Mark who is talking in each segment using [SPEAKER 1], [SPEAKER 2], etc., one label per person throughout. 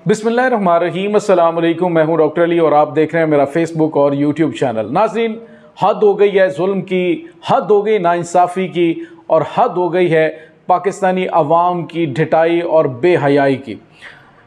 [SPEAKER 1] बिस्मिल्लाहिर्रहमानिर्रहीम, अस्सलाम वालेकुम। मैं हूं डॉक्टर अली और आप देख रहे हैं मेरा फेसबुक और यूट्यूब चैनल। नाज़रीन, हद हो गई है जुल्म की, हद हो गई नाइंसाफ़ी की और हद हो गई है पाकिस्तानी अवाम की ढिठाई और बेहयाई की।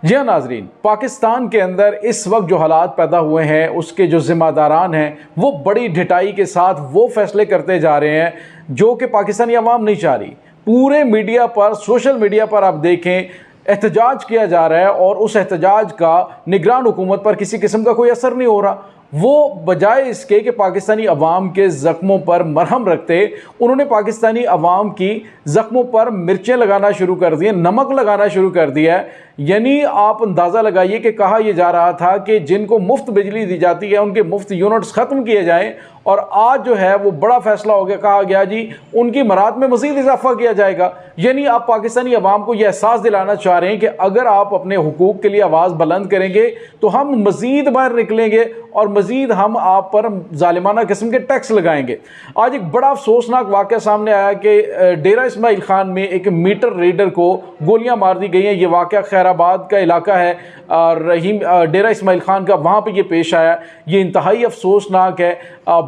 [SPEAKER 1] जी हाँ नाज़रीन, पाकिस्तान के अंदर इस वक्त जो हालात पैदा हुए हैं उसके जो ज़िम्मेदारान हैं वो बड़ी ढिठाई के साथ वो फैसले करते जा रहे हैं जो कि पाकिस्तानी अवाम नहीं चाह रही। पूरे मीडिया पर, सोशल मीडिया पर आप देखें, एहतजाज किया जा रहा है और उस एहतजाज का निगरान हुकूमत पर किसी किस्म का कोई असर नहीं हो रहा। वो बजाय इसके कि पाकिस्तानी अवाम के ज़ख्मों पर मरहम रखते, उन्होंने पाकिस्तानी अवाम की ज़ख्मों पर मिर्चें लगाना शुरू कर दी, नमक लगाना शुरू कर दिया है। यानी आप अंदाज़ा लगाइए कि कहा यह जा रहा था कि जिनको मुफ्त बिजली दी जाती है उनके मुफ्त यूनिट्स ख़त्म किए जाएँ, और आज जो है वो बड़ा फैसला हो गया, कहा गया जी उनकी मराद में मज़ीद इजाफा किया जाएगा। यानी आप पाकिस्तानी अवाम को यह एहसास दिलाना चाह रहे हैं कि अगर आप अपने हुकूक के लिए आवाज़ बुलंद करेंगे तो हम मज़ीद बाहर निकलेंगे और मज़ीद हम आप पर जालिमाना किस्म के टैक्स लगाएंगे। आज एक बड़ा अफसोसनाक वाक़या सामने आया कि डेरा इस्माइल खान में एक मीटर रीडर को गोलियां मार दी गई हैं। ये वाक़या खैराबाद का इलाका है, रहीम डेरा इस्माइल खान का, वहाँ पे ये पेश आया। ये इंतहाई अफसोसनाक है।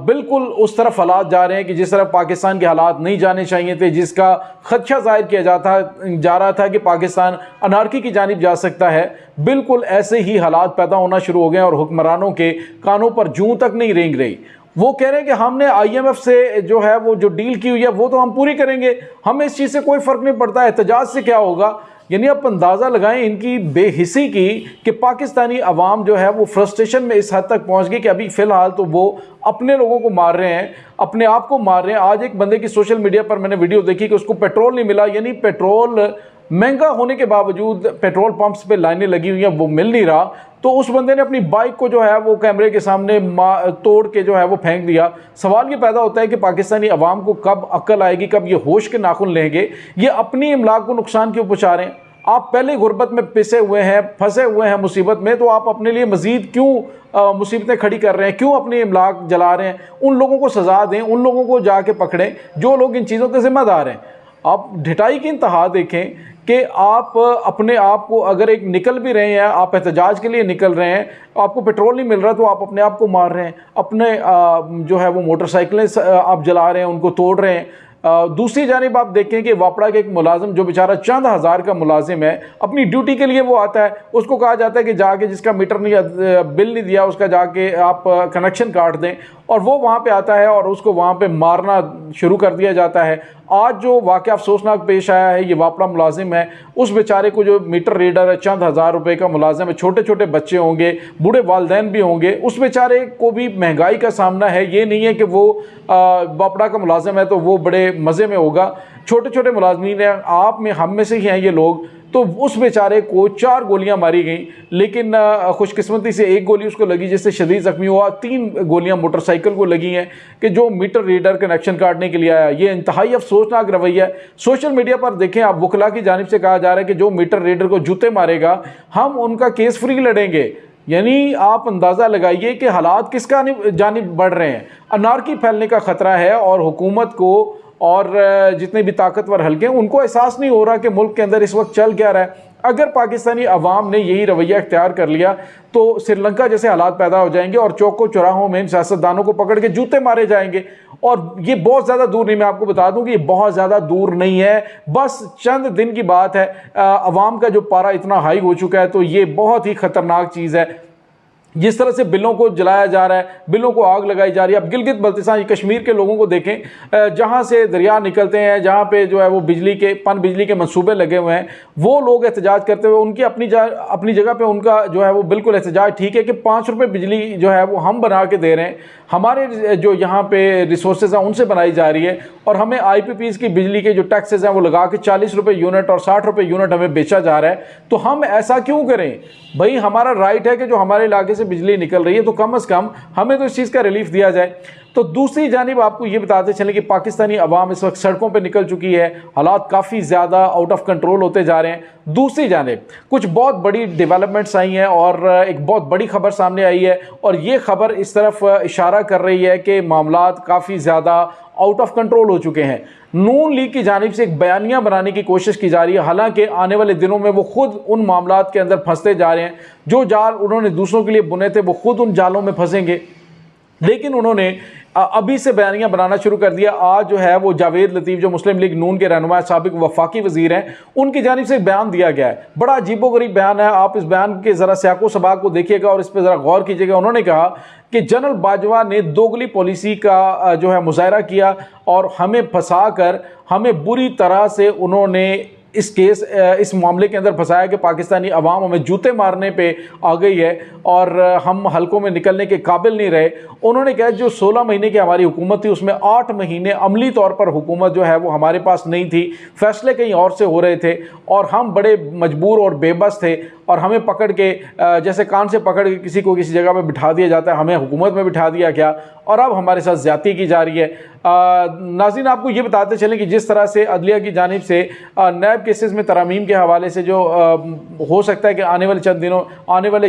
[SPEAKER 1] बिल्कुल उस तरफ हालात जा रहे हैं कि जिस तरफ पाकिस्तान के हालात नहीं जाने चाहिए थे, जिसका खदशा जाहिर किया जा रहा था कि पाकिस्तान अनारकी की जानिब जा सकता है, बिल्कुल ऐसे ही हालात पैदा होना शुरू हो गए और हुक्मरानों के कानों पर जूं तक नहीं रेंग रही। वो कह रहे हैं कि हमने IMF से जो है वो जो डील की हुई है वो तो हम पूरी करेंगे, हमें इस चीज़ से कोई फ़र्क नहीं पड़ता, एहतजाज से क्या होगा। यानी आप अंदाज़ा लगाएं इनकी बेहिसी की कि पाकिस्तानी अवाम जो है वो फ्रस्ट्रेशन में इस हद तक पहुंच गई कि अभी फ़िलहाल तो वो अपने लोगों को मार रहे हैं, अपने आप को मार रहे हैं। आज एक बंदे की सोशल मीडिया पर मैंने वीडियो देखी कि उसको पेट्रोल नहीं मिला, यानी पेट्रोल महंगा होने के बावजूद पेट्रोल पंप्स पे लाइनें लगी हुई हैं, वो मिल नहीं रहा। तो उस बंदे ने अपनी बाइक को जो है वो कैमरे के सामने तोड़ के जो है वो फेंक दिया। सवाल ये पैदा होता है कि पाकिस्तानी अवाम को कब अक्ल आएगी, कब ये होश के नाखून लेंगे। ये अपनी इमलाक को नुकसान क्यों पहुँचा रहे हैं? आप पहले गुर्बत में पिसे हुए हैं, फंसे हुए हैं मुसीबत में, तो आप अपने लिए मजीद क्यों मुसीबतें खड़ी कर रहे हैं, क्यों अपनी इमलाक जला रहे हैं? उन लोगों को सज़ा दें, उन लोगों को जाके पकड़ें जो लोग इन चीज़ों के ज़िम्मेदार हैं। आप ढिठाई की इंतहा देखें कि आप अपने आप को, अगर एक निकल भी रहे हैं, आप एहतजाज के लिए निकल रहे हैं, आपको पेट्रोल नहीं मिल रहा तो आप अपने आप को मार रहे हैं, अपने जो है वो मोटरसाइकिलें आप जला रहे हैं, उनको तोड़ रहे हैं। दूसरी जानिब आप देखें कि वापड़ा के एक मुलाजिम जो बेचारा चंद हज़ार का मुलाजिम है, अपनी ड्यूटी के लिए वो आता है, उसको कहा जाता है कि जाके जिसका मीटर नहीं, बिल नहीं दिया, उसका जाके आप कनेक्शन काट दें, और वो वहाँ पे आता है और उसको वहाँ पे मारना शुरू कर दिया जाता है। आज जो वाक़या अफसोसनाक पेश आया है, ये वापड़ा मुलाजिम है, उस बेचारे को जो मीटर रीडर है, चंद हज़ार रुपये का मुलाजिम है, छोटे छोटे बच्चे होंगे, बूढ़े वालदैन भी होंगे, उस बेचारे को भी महंगाई का सामना है। ये नहीं है कि वो वापड़ा का मुलाजिम है तो वो बड़े मज़े में होगा। छोटे छोटे मुलाजमीन हैं, आप में, हम में से ही हैं ये लोग। तो उस बेचारे को 4 गोलियां मारी गई, लेकिन खुशकिस्मती से एक गोली उसको लगी जिससे शदीद ज़ख्मी हुआ। 3 गोलियां मोटरसाइकिल को लगी हैं कि जो मीटर रीडर कनेक्शन काटने के लिए आया। ये इंतहाई अफसोसनाक रवैया है। सोशल मीडिया पर देखें आप, वकला की जानिब से कहा जा रहा है कि जो मीटर रीडर को जूते मारेगा हम उनका केस फ्री लड़ेंगे। यानी आप अंदाज़ा लगाइए कि हालात किसका जानिब बढ़ रहे हैं। अनारकी फैलने का ख़तरा है और हुकूमत को और जितने भी ताकतवर हल्के हैं उनको एहसास नहीं हो रहा कि मुल्क के अंदर इस वक्त चल क्या रहा है। अगर पाकिस्तानी अवाम ने यही रवैया इख्तियार कर लिया तो श्रीलंका जैसे हालात पैदा हो जाएंगे और चौकों चौराहों में सियासतदानों को पकड़ के जूते मारे जाएंगे। और ये बहुत ज़्यादा दूर नहीं, मैं आपको बता दूं कि ये बहुत ज़्यादा दूर नहीं है, बस चंद दिन की बात है। अवाम का जो पारा इतना हाई हो चुका है, तो ये बहुत ही ख़तरनाक चीज़ है। जिस तरह से बिलों को जलाया जा रहा है, बिलों को आग लगाई जा रही है। अब गिलगित बल्तिस्तान कश्मीर के लोगों को देखें, जहाँ से दरिया निकलते हैं, जहाँ पे जो है वो बिजली के मंसूबे लगे हुए हैं, वो लोग एहतजाज करते हुए, उनकी अपनी जगह पे उनका जो है वो बिल्कुल एहतजाज ठीक है कि 5 रुपये बिजली जो है वो हम बना के दे रहे हैं, हमारे जो यहाँ पे रिसोर्सेज हैं उनसे बनाई जा रही है, और हमें IPPs की बिजली के जो टैक्सेस हैं वो लगा के 40 रुपये यूनिट और 60 रुपये यूनिट हमें बेचा जा रहा है। तो हम ऐसा क्यों करें भाई? हमारा राइट है कि जो हमारे इलाके से बिजली निकल रही है तो कम से कम हमें तो इस चीज़ का रिलीफ दिया जाए। तो दूसरी जानिब आपको ये बताते चलें कि पाकिस्तानी अवाम इस वक्त सड़कों पर निकल चुकी है, हालात काफ़ी ज़्यादा आउट ऑफ कंट्रोल होते जा रहे हैं। दूसरी जानिब कुछ बहुत बड़ी डेवलपमेंट्स आई हैं और एक बहुत बड़ी खबर सामने आई है और ये खबर इस तरफ इशारा कर रही है कि मामलात काफ़ी ज़्यादा आउट ऑफ कंट्रोल हो चुके हैं। नून लीग की जानिब से एक बयानिया बनाने की कोशिश की जा रही है, हालांकि आने वाले दिनों में वो खुद उन मामलात के अंदर फंसते जा रहे हैं। जो जाल उन्होंने दूसरों के लिए बुने थे वो खुद उन जालों में फंसेंगे, लेकिन उन्होंने अभी से बयानियां बनाना शुरू कर दिया। आज जो है वो जावेद लतीफ़ जो मुस्लिम लीग नून के रहनुमा साबिक वफाकी वजीर हैं, उनकी जानिब से एक बयान दिया गया है। बड़ा अजीबोगरीब बयान है, आप इस बयान के ज़रा सियाको सबाक को देखिएगा और इस पर ज़रा गौर कीजिएगा। उन्होंने कहा कि जनरल बाजवा ने दोगली पॉलिसी का जो है मुजाहरा किया और हमें फंसा कर हमें बुरी तरह से उन्होंने इस मामले के अंदर फंसाया कि पाकिस्तानी अवाम हमें जूते मारने पे आ गई है और हम हलकों में निकलने के काबिल नहीं रहे। उन्होंने कहा जो 16 महीने की हमारी हुकूमत थी उसमें 8 महीने अमली तौर पर हुकूमत जो है वो हमारे पास नहीं थी, फैसले कहीं और से हो रहे थे और हम बड़े मजबूर और बेबस थे और हमें पकड़ के जैसे कान से पकड़ के किसी को किसी जगह पे बिठा दिया जाता है, हमें हुकूमत में बिठा दिया गया और अब हमारे साथ ज़्यादती की जा रही है। नाज़रीन आपको ये बताते चलें कि जिस तरह से अदलिया की जानिब से नैब केसेस में तरमीम के हवाले से जो हो सकता है कि आने वाले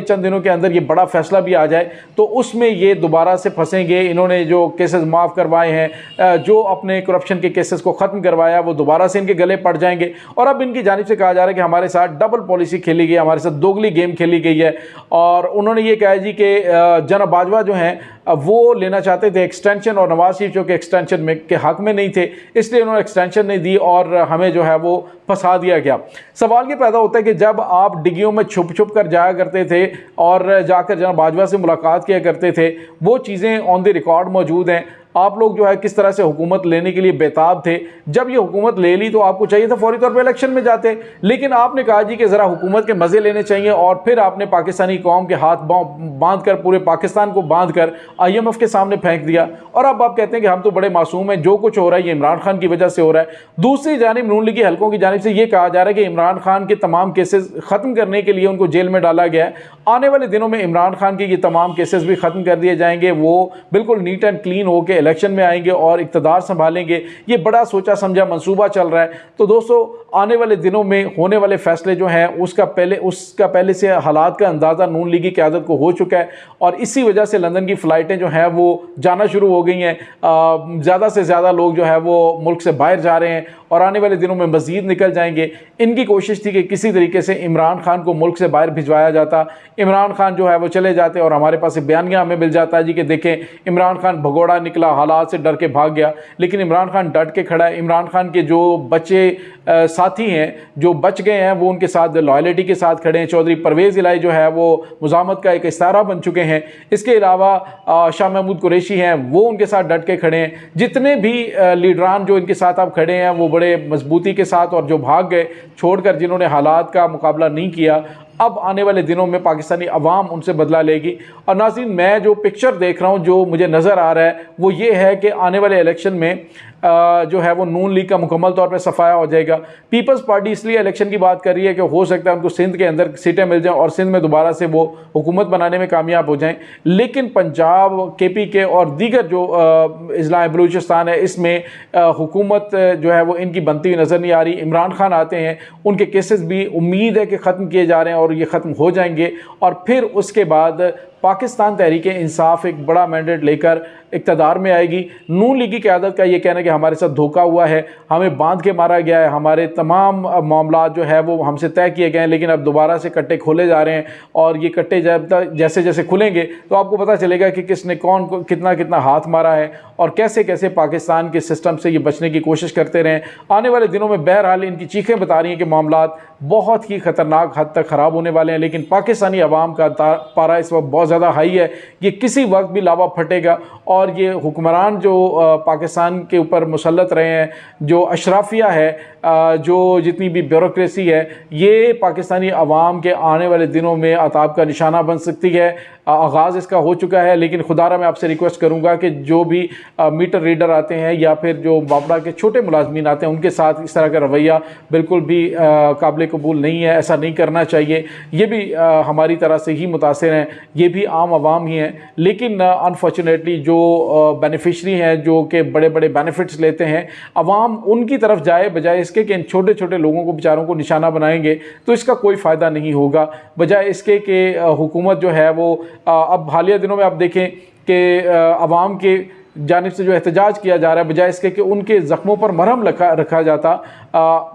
[SPEAKER 1] चंद दिनों के अंदर ये बड़ा फैसला भी आ जाए, तो उसमें ये दोबारा से फंसेंगे। इन्होंने जो केसेस माफ़ करवाए हैं, जो अपने करप्शन के केसेस को ख़त्म करवाया, वो दोबारा से इनके गले पड़ जाएंगे और अब इनकी जानिब से कहा जा रहा है कि हमारे साथ डबल पॉलिसी खेली गई, हमारे साथ दोगली गेम खेली गई है। और उन्होंने ये कहा जी कि जनाब बाजवा जो हैं वो लेना चाहते थे एक्सटेंशन और नवाज शरीफ जो कि एक्सटेंशन में के हक में नहीं थे, इसलिए उन्होंने एक्सटेंशन नहीं दी और हमें जो है वो फंसा दिया गया। सवाल ये पैदा होता है कि जब आप डिग्गियों में छुप छुप कर जाया करते थे और जाकर जनाब बाजवा से मुलाकात किया करते थे, वो चीज़ें ऑन द रिकॉर्ड मौजूद हैं। आप लोग जो है किस तरह से हुकूमत लेने के लिए बेताब थे। जब ये हुकूमत ले ली तो आपको चाहिए था फौरी तौर पर इलेक्शन में जाते, लेकिन आपने कहा जी कि ज़रा हुकूमत के मज़े लेने चाहिए और फिर आपने पाकिस्तानी कौम के हाथ बांध कर, पूरे पाकिस्तान को बांध कर IMF के सामने फेंक दिया और अब आप कहते हैं कि हम तो बड़े मासूम हैं, जो कुछ हो रहा है ये इमरान खान की वजह से हो रहा है। दूसरी जानिब नून लीगी हलकों की जानिब से ये कहा जा रहा है कि इमरान खान के तमाम केसेस ख़त्म करने के लिए उनको जेल में डाला गया है। आने वाले दिनों में इमरान खान के ये तमाम केसेस भी ख़त्म कर दिए जाएंगे, वो बिल्कुल नीट एंड क्लीन होकर इलेक्शन में आएंगे और इक़्तिदार संभालेंगे। ये बड़ा सोचा समझा मंसूबा चल रहा है। तो दोस्तों आने वाले दिनों में होने वाले फैसले जो हैं उसका पहले से हालात का अंदाज़ा नून लीगी क़यादत को हो चुका है और इसी वजह से लंदन की फ़्लाइटें जो हैं वो जाना शुरू हो गई हैं। ज़्यादा से ज़्यादा लोग जो है वो मुल्क से बाहर जा रहे हैं और आने वाले दिनों में मज़ीद निकल जाएंगे। इनकी कोशिश थी कि किसी तरीके से इमरान खान को मुल्क से बाहर भिजवाया जाता, इमरान खान जो है वो चले जाते और हमारे पास बयानिया हमें मिल जाता है जी कि देखें इमरान खान भगोड़ा निकला, हालात से डर के भाग गया, लेकिन इमरान खान डट के खड़ा है। इमरान खान के जो बच्चे साथी हैं जो बच गए हैं वो उनके साथ लॉयल्टी के साथ खड़े हैं। चौधरी परवेज़ इलाही जो है वो मुज़ामत का एक इस्तारा बन चुके हैं। इसके अलावा शाह महमूद कुरैशी हैं वो उनके साथ डट के खड़े हैं। जितने भी लीडरान जो इनके साथ अब खड़े हैं वो बड़े मजबूती के साथ, और जो भाग गए छोड़कर जिन्होंने हालात का मुकाबला नहीं किया, अब आने वाले दिनों में पाकिस्तानी अवाम उनसे बदला लेगी। और नाज़रीन मैं जो पिक्चर देख रहा हूँ, जो मुझे नज़र आ रहा है वो ये है कि आने वाले इलेक्शन में जो है वो नून लीग का मुकम्मल तौर पर सफाया हो जाएगा। पीपल्स पार्टी इसलिए इलेक्शन की बात कर रही है कि हो सकता है उनको सिंध के अंदर सीटें मिल जाएं और सिंध में दोबारा से वो हुकूमत बनाने में कामयाब हो जाएं, लेकिन पंजाब, KPK और दीगर जो इस्लाम बलूचिस्तान है इसमें हुकूमत जो है वो इनकी बनती हुई नज़र नहीं आ रही। इमरान खान आते हैं, उनके केसेस भी उम्मीद है कि ख़त्म किए जा रहे हैं और ये ख़त्म हो जाएंगे और फिर उसके बाद पाकिस्तान तहरीक इंसाफ एक बड़ा मैंडेट लेकर इक़्तिदार में आएगी। नून लीगी क़यादत का ये कहना है कि हमारे साथ धोखा हुआ है, हमें बांध के मारा गया है, हमारे तमाम मामला जो है वो हमसे तय किए गए हैं, लेकिन अब दोबारा से कट्टे खोले जा रहे हैं और ये कट्टे जैसे जैसे खुलेंगे तो आपको पता चलेगा कि किसने कौन को कितना हाथ मारा है और कैसे कैसे पाकिस्तान के सिस्टम से ये बचने की कोशिश करते रहें। आने वाले दिनों में बहरहाल इनकी चीखें बता रही हैं कि मामलात बहुत ही ख़तरनाक हद तक ख़राब होने वाले हैं, लेकिन पाकिस्तानी अवाम का पारा इस वक्त बहुत ज़्यादा हाई है। ये किसी वक्त भी लावा फटेगा और ये हुक्मरान जो पाकिस्तान के ऊपर मुसल्लत रहे हैं, जो अशराफिया है, जो जितनी भी ब्यूरोक्रेसी है, ये पाकिस्तानी अवाम के आने वाले दिनों में अताब का निशाना बन सकती है। आगाज़ इसका हो चुका है, लेकिन खुदारा मैं आपसे रिक्वेस्ट करूँगा कि जो भी मीटर रीडर आते हैं या फिर जो बाबड़ा के छोटे मुलाजमीन आते हैं उनके साथ इस तरह का रवैया बिल्कुल भी काबिल कबूल नहीं है, ऐसा नहीं करना चाहिए। ये भी हमारी तरह से ही मुतासिर हैं, ये भी आम आवाम ही हैं, लेकिन अनफॉर्चुनेटली जो बेनिफिशरी हैं, जो कि बड़े बड़े बेनिफिट्स लेते हैं, आवाम उनकी तरफ जाए बजाय इसके कि इन छोटे छोटे लोगों को बेचारों को निशाना बनाएंगे तो इसका कोई फ़ायदा नहीं होगा। बजाय इसके कि हुकूमत जो है वो अब हालिया दिनों में आप देखें कि आवाम के जानिब से जो एहतजाज किया जा रहा है, बजाय इसके कि उनके ज़ख्मों पर मरहम रखा जाता।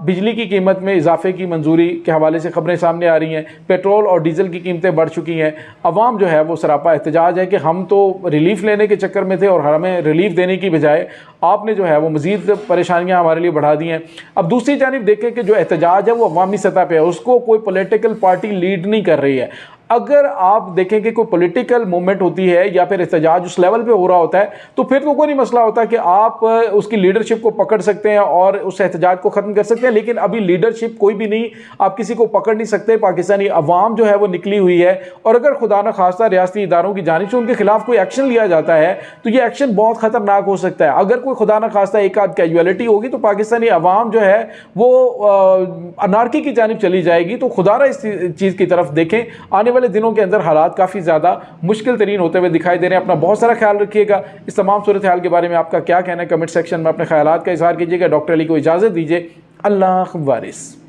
[SPEAKER 1] बिजली की कीमत में इजाफे की मंजूरी के हवाले से ख़बरें सामने आ रही हैं, पेट्रोल और डीज़ल की कीमतें बढ़ चुकी हैं। अवाम जो है वो सरापा एहतजाज है कि हम तो रिलीफ़ लेने के चक्कर में थे और हमें रिलीफ़ देने की बजाय आपने जो है वो मज़ीद परेशानियाँ हमारे लिए बढ़ा दी हैं। अब दूसरी जानिब देखें कि जो एहतजाज है वो अवामी सतह पर है, उसको कोई पॉलिटिकल पार्टी लीड नहीं कर रही है। अगर आप देखें कि कोई पॉलिटिकल मूवमेंट होती है या फिर एहतजाज उस लेवल पे हो रहा होता है तो फिर तो कोई नहीं मसला होता कि आप उसकी लीडरशिप को पकड़ सकते हैं और उस एहतजाज को ख़त्म कर सकते हैं। लेकिन अभी लीडरशिप कोई भी नहीं, आप किसी को पकड़ नहीं सकते। पाकिस्तानी अवाम जो है वो निकली हुई है और अगर खुदा न खास्ता रियासती इदारों की जानिब से उनके खिलाफ कोई एक्शन लिया जाता है तो ये एक्शन बहुत ख़तरनाक हो सकता है। अगर कोई खुदा न खास्ता एक आध कैजुअलिटी होगी तो पाकिस्तानी अवाम जो है वो अनारकी की जानिब चली जाएगी। तो खुदा न इस चीज़ की तरफ देखें। आने वाले दिनों के अंदर हालात काफ़ी ज़्यादा मुश्किल तरीन होते हुए दिखाई दे रहे हैं। अपना बहुत सारा ख्याल रखिएगा। इस तमाम सूरत हाल के बारे में आपका क्या कहना है, कमेंट सेक्शन में अपने ख्यालात का इजहार कीजिएगा। डॉक्टर अली को इजाज़त दीजिए। अल्लाह वारिस।